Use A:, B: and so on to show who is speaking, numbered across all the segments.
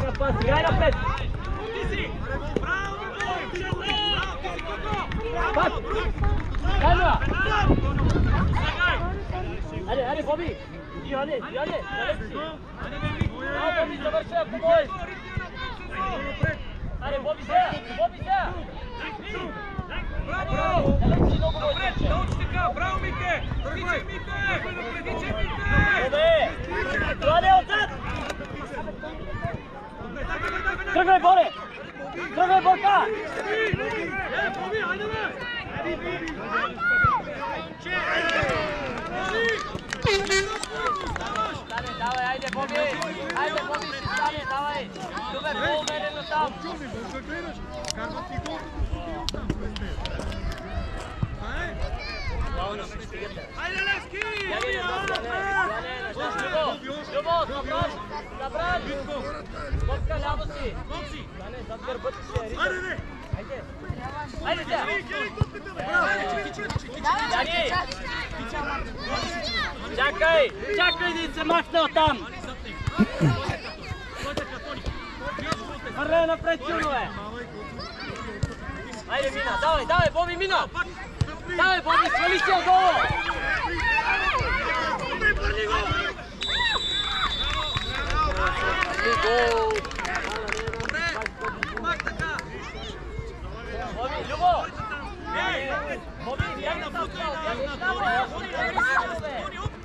A: Нека пас, играй напред! Пас! Хайде! Хайде, Боби! Йоане, далеч си! Браво, Боби, завърши, ако можеш! Хайде, Боби сега! Браво! Далеч си, много можеш!
B: Научи така! Браво, Мите! Тичай, Мите!
A: Добре! Йоане, отзад! Тръгвай, Боре! Тръгвай, Борка! Давай, айде, Боби! Айде, Боби, ще стане, давай! Добре, по-умерено там!
B: Айде, Левски!
A: Любо, забран! Борка, ляво си! Зад гърбът си! Айде! Айде сега! Яни! Чакай да се махне оттам! Върне напред, силнове! Айде, мина! Давай, Боби, мина! Давай, Боби, свали си отдолу! Гол! Боби, Любо! Боби, бягай там, бягай там,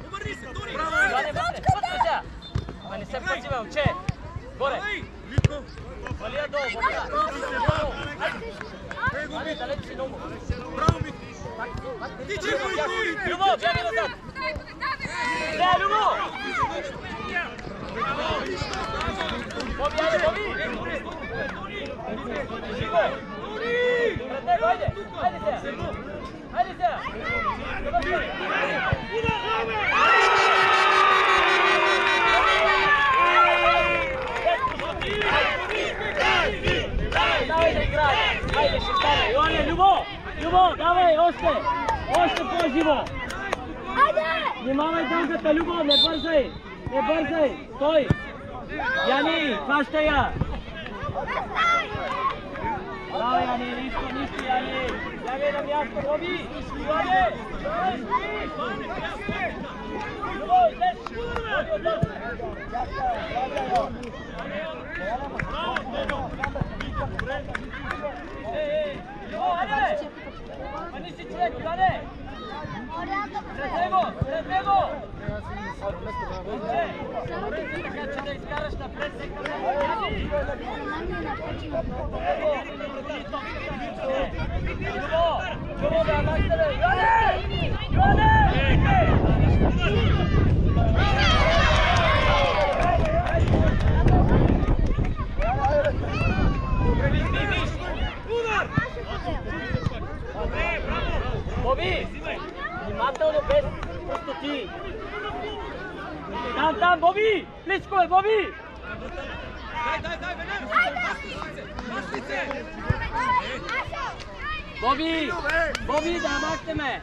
B: Обърни се, Тони!
A: Иване, вътре сега! Ама не се пъти, момче! Горе! Вали я долу, Айде, далеч си много!
B: Браво, Мити! Тичай,
A: Любо, бягай назад! Не, Любо! Боби, айде, Боби! Кажи го! Пред него, айде! Айде сега! Айде сега! Давай да играе! Айде, ще стане! Йоане, Любо, давай, още по-живо!
C: Айде!
A: Внимавай дългата, Любо, не бързай! Стой! Яни, хващай я! Браво, Яни, нищо, Яни! Бягай на място, Боби! Йоане! Любо, излез! Любо, айде! Мани си човек, Йоане! Пред него! Така че да изкараш напред, Любо, да махте! Йоане! Боби! Внимателно, без простоти! Там, Боби! Близко е, Боби!
B: Дай, Маслице!
A: Боби, да махте ме!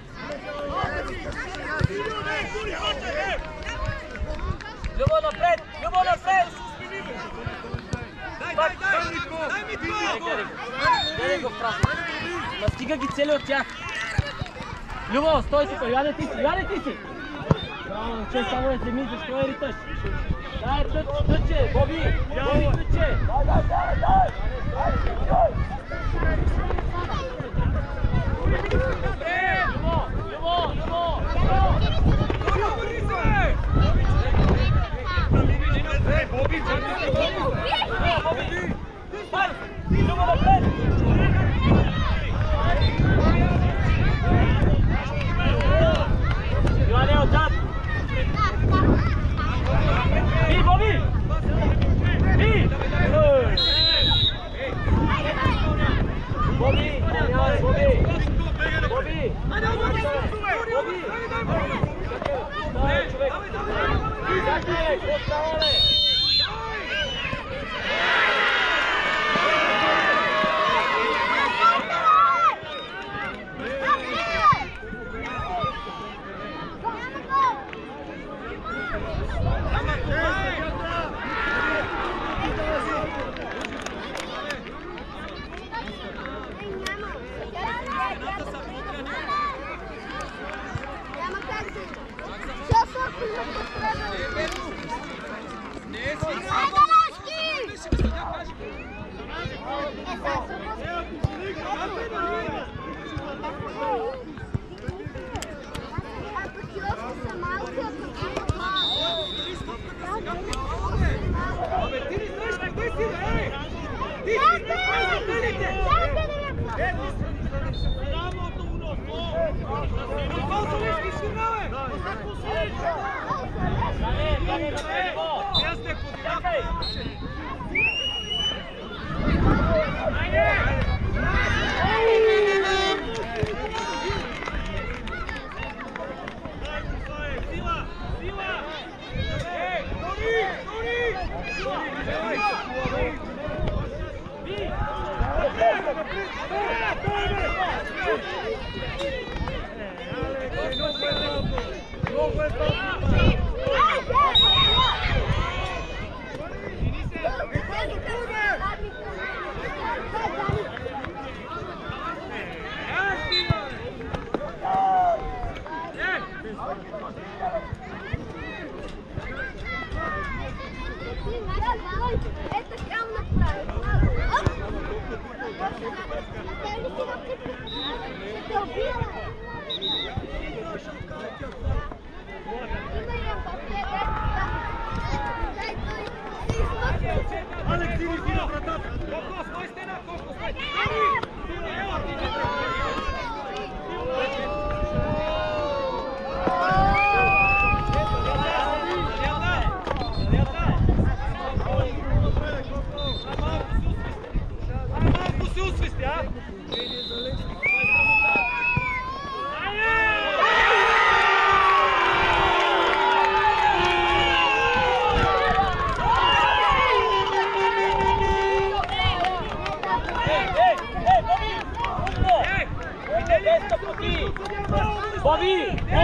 A: Любо напред!
B: Дай ми това!
A: Дай го в прасно! Настига ги цели от тях! Любо, стой тук! Йоане ти си! Браво, момче, само да се ми, защо е риташ? Дай, тъче! Боби, тъче! Дай! Любо! Боби! Пай! Любо напред! Йоане отзад! Боби!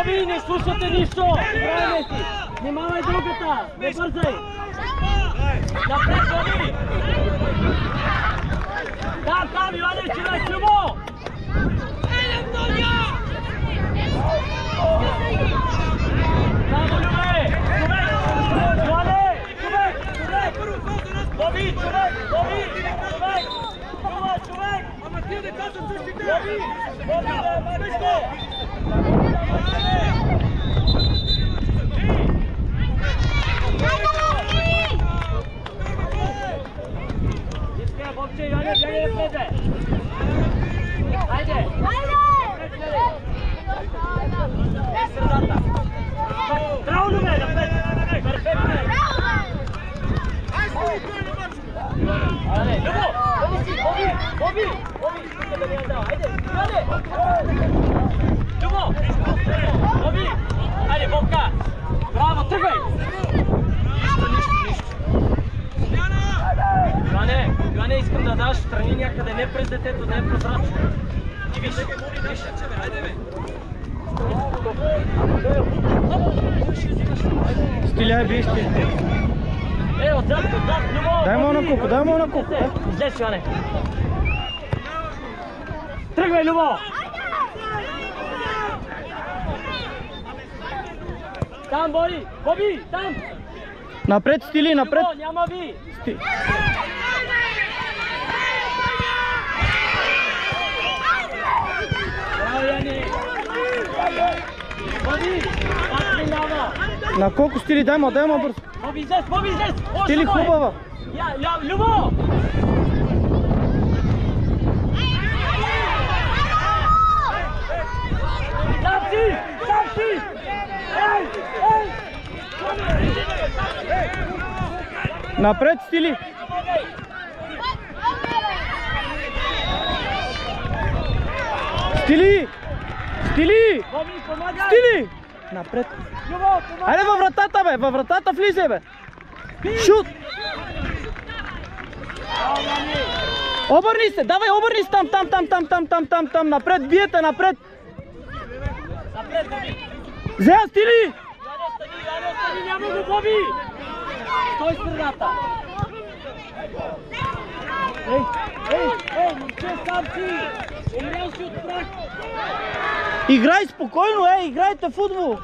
A: Боби, не слушате нищо! Играеме си! Внимавай другата! Не бързай! Напред, Боби! Там, Йоане, човек, Любо! Браво, Любе! Човек! Йоане! Човек! Боби, човек! Човек! Люба, човек!
B: Ама ти да казват същите!
A: Боби, да бъдеш го! Бобче, Йоане, бягай да влезе! Хайде! Е средата! Здраво, Любе, напред! Перфектно! Айде, Любо! Бъди си! Боби! Тука да ми я дава! Айде! Йоане! Любо! Боби! Айде, Бобка! Браво, тръгвай! Йоане, искам да даш страни някъде, не през детето, да е прозрачно. И виж!
D: Стиляй, бей, стиляй.
A: Отзад, Любо!
D: Дай му на куку,
A: Излез, Йоане! Тръгвай, Любо! Там, Боби, там!
D: Напред, Стили, напред!
A: Любо, няма ви! Браво, Яни! Боби, пак минава!
D: На колко, Стили, дай му бързо!
A: Боби, излез!
D: Стили, хубава!
A: Любо! Сам си!
D: Напред, Стили! Стили!
A: Боби, помагай!
D: Стили! Напред!
A: Любо, помагай!
D: Айде във вратата, бе! Във вратата влизай, бе! Шут! Обърни се! Давай, обърни се! Там! Напред, биете, напред!
A: Напред, Боби!
D: Зея, Стили!
A: Яне, остани, няма го, Боби! Стой средата! Ей, момче, сам си! Умрял си от прах!
D: Играй спокойно, играйте футбол!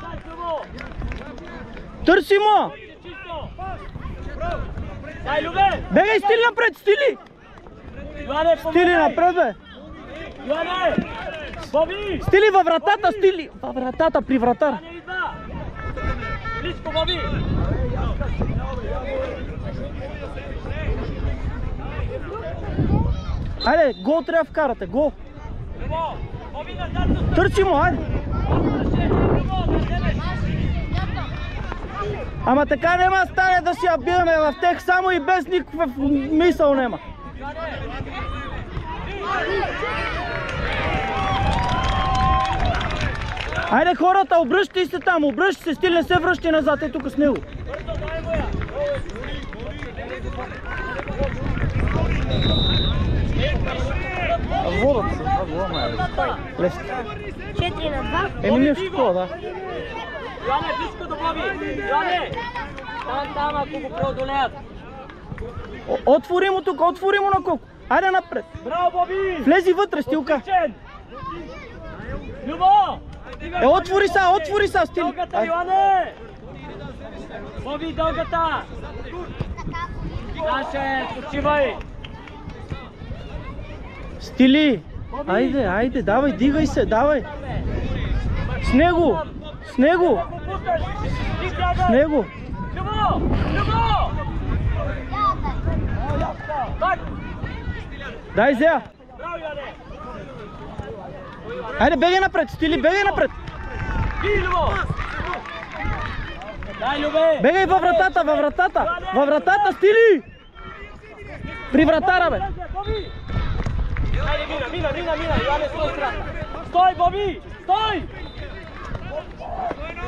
D: Търси му!
A: Дай, Любе!
D: Бегай, Стили, напред, Стили!
A: Йоане,
D: Стили напред, бе!
A: Йоане! Боби!
D: Стили във вратата, Стили! Във вратата, при вратар!
A: Йоане, идва! Близко, Боби!
D: Айде, гол трябва да вкарате, гол!
A: Боби, назад!
D: Търчи му, айде! Ама така нема стане да си я биеме в тех само и без никакъв мисъл нема. Айде хората, обръщай се там, обръщай се, Стили не се връщай назад, е тук с него. Водата се, това гола е. Лесно.
C: 4 на 2.
D: Еми нещо такова, да.
A: Йоане, близко до Боби! Йоане! Там, ако го преодолеят.
D: Отвори му тук, отвори му на колко. Айде напред.
A: Браво, Боби!
D: Влези вътре, Стилка.
A: Отличен! Любо!
D: Отвори са, Стили.
A: Дългата, Йоане! Боби, дългата! Наше, почивай!
D: Стили. Айде, давай, дигай се, давай. С него.
A: Любо! Так!
D: Дай, Зея.
A: Браво, Йоане!
D: Айде, бегай напред, Стили, бегай напред.
A: Би, Любо! Дай, Любе!
D: Бегай във вратата, Стили. При вратара, бе.
A: Айде, мина, Йоане, стой страна. Стой, Боби! Стой!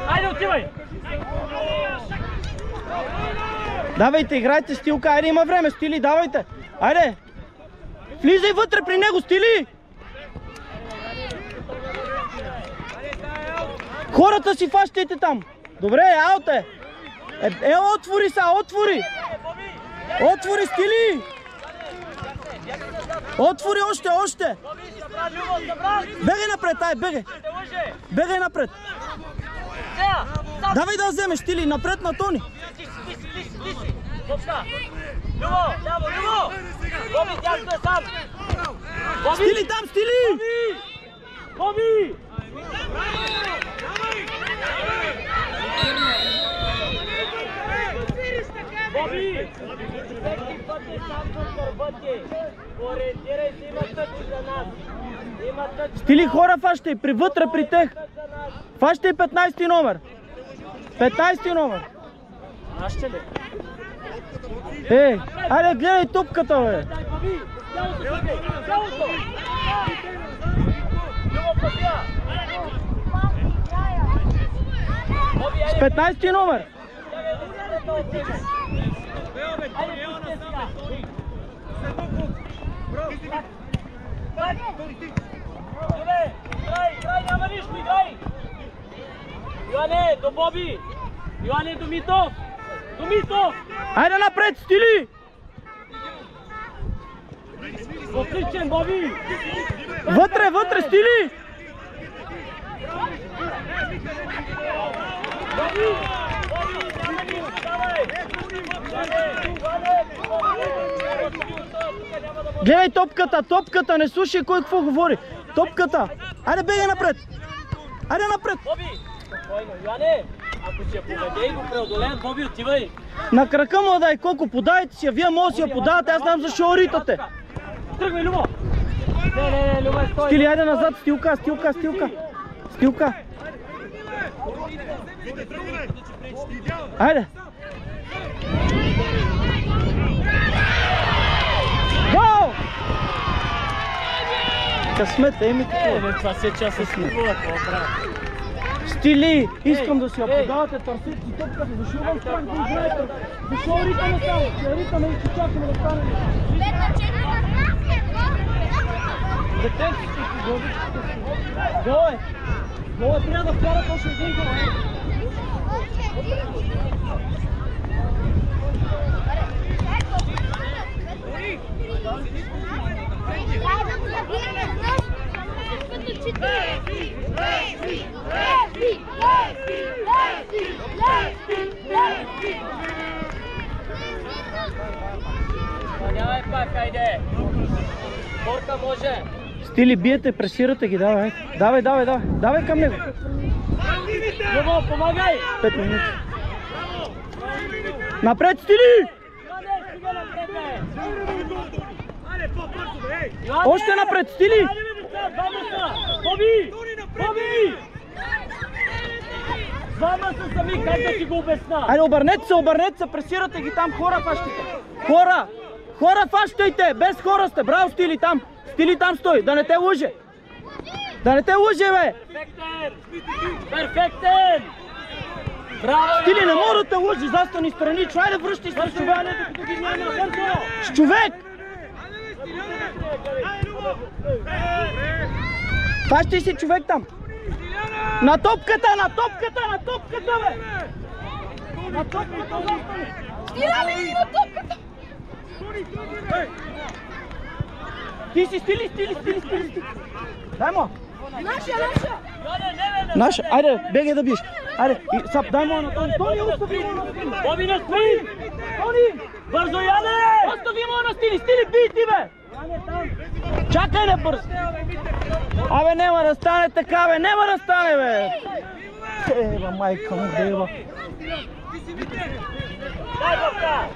A: Айде, отивай!
D: Давайте, играйте, Стилка, айде, има време, Стили, давайте. Айде. Влизай вътре при него, Стили. Хората си фащайте там. Добре, аут е. Отвори са, отвори. Отвори, Стили. Отвори още. Бегай напред, бегай напред. Давай да вземеш, Стили, напред на Тони.
A: Любо! Боби, дясно е сам!
D: Стили там, Стили!
A: Боби! Боби! Всеки път е сам с гърбати. Ориентирай се, има тъчи за нас.
D: Стили, хора фащай, вътре при тех. Фащай 15 номер. 15 номер.
A: Аз ще ли?
D: Айде, гледай топката, бе.
A: Дай, Боби! Цялото! Любо, пътя!
D: С 15 номер.
A: Играй, няма нищо, играй! Йоане, до Боби! Йоане, до Митов!
D: Айде напред, Стили!
A: Отличен, Боби!
D: Вътре, Стили! Гледай топката, не слушай кой какво говори. Топката! Айде, бегай напред!
A: Боби! Спокойно, Йоане! Ако си я поведе и го преодолеят, Боби, отивай!
D: На крака му дай, колко подайте си я, вие може да си я подавате, аз знам защо ритате.
A: Тръгвай, Любо! Не, Любо, стой!
D: Стили, айде назад, Стилка! Айде! Гол! Късмет, такова.
A: Това се част с футбола,
D: Стили, искам да си я подавате, търсете си топката, защо вам страх да играете? Защо ритаме само? Ще ритаме и ще чакаме да стане. Детенци ще си голи. Гол е, трябва да вкарат още един гол.
A: Давай пак, айде! Борка може.
D: Стили, биете, пресирате ги, давай. Давай, давай, давай. Давай към него.
A: Любо, помагай!
D: 5 минути. Напред, Стили!
A: Стига напред, бе!
D: Още напред, Стили!
A: Боби! Боби! Двама са сами, как да ти го обясна?
D: Айде, обърнете се, пресирате ги там, хора фащайте. Хора фащайте, без хора сте. Браво, Стили там. Стили там стой, да не те лъже. Да не те лъже, бе.
A: Перфектен! Браво!
D: Стили, не мога да те лъжи, застани страни. Чувай да връщаш с човек.
A: Докато ги няма, бързо!
D: С човек! Фащай си човек там. На топката, бе! На топката!
C: Стиляни, на топката!
D: Ти си, Стили. Дай му. Наша, айде, бегай да биеш. Айде, сап, дай му на Тони. Тони, остави му на Стили.
A: Боби на спринт!
D: Тони!
A: Бързо яде!
D: Остави му на Стили, бий ти, бе! Чакай не бърз! Абе, нема да стане така, бе, нема да стане, бе! Ева, майка му, дева.
A: Дай бърка!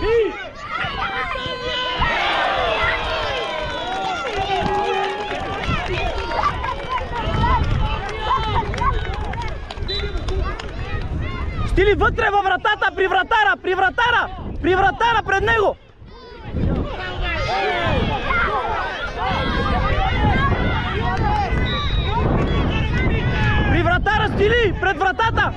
A: Бий!
D: Стили вътре във вратата, при вратара пред него! При вратара, Стили, пред вратата!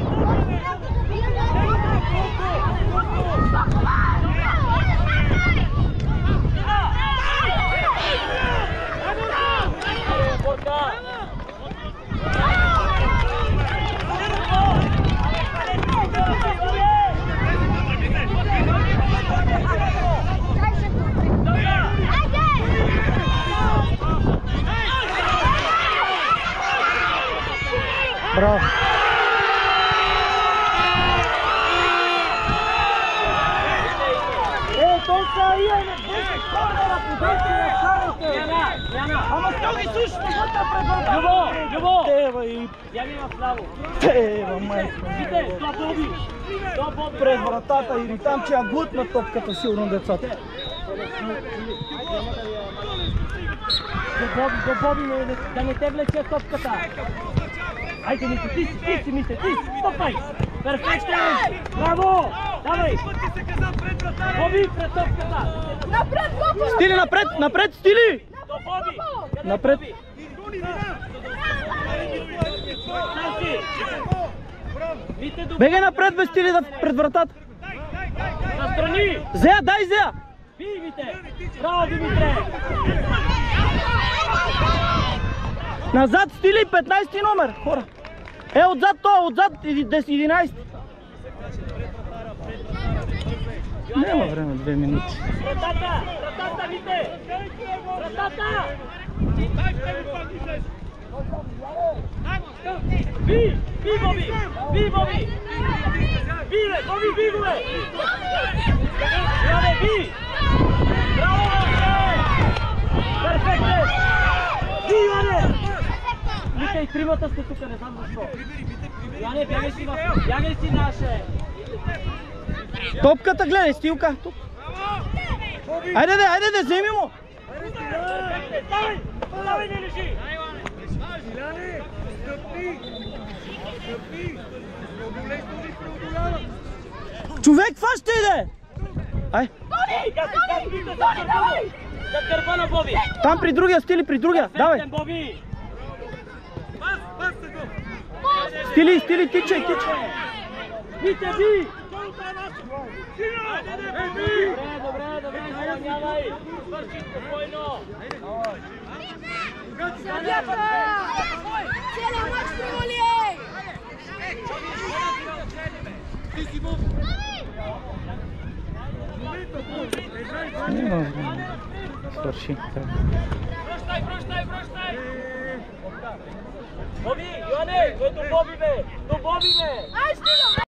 D: Браво! Толка имаме 10 корнера, подайте на шарите! Ама що ги слушаш, вътре пред вратата!
A: Любо!
D: Тева и...
A: Я ми вляво!
D: Тева, майка!
A: Вите, до Боби!
D: Пред вратата или там, че я глътна топката силно децата.
A: До Боби, да не те влече топката! Айде, Мите, ти си, стопай! Перфектен! Браво! Давай! Боби, пред топката!
C: Напред, Боби!
D: Стили, напред, Стили!
A: До Боби!
D: Напред! Бегай напред, бе, Стили, пред вратата!
A: Настрани!
D: Зея, дай Зея!
A: Бий, Вите! Браво, Димитре!
D: Назад, Стили, 15 номер, хора! Отзад 11. Няма време, 2 минути.
A: Вратата, Вите! Вратата! Бий, Боби! Бий, Боби! Бий го, бе! Браво, бий! Браво, Вите! Перфектен! Бий, Иване! Вите, и тримата сте тук, не знам защо. Иване, бягай си наше!
D: Топката гледай, Стилка, тук. Айде, вземи му!
A: Давай, не лежи!
D: Човек, фащай, де! Ай!
A: За гърба на Боби!
D: Там при другия, Стили, при другия, давай! Стили, тичай!
A: Вите, би! Добре, изпълнявай! Свърши спокойно!
C: Съдята! Целият мач провали!
D: Свърши.
A: Връщай! Боби, Йоане, до Боби, бе! Ай, стига!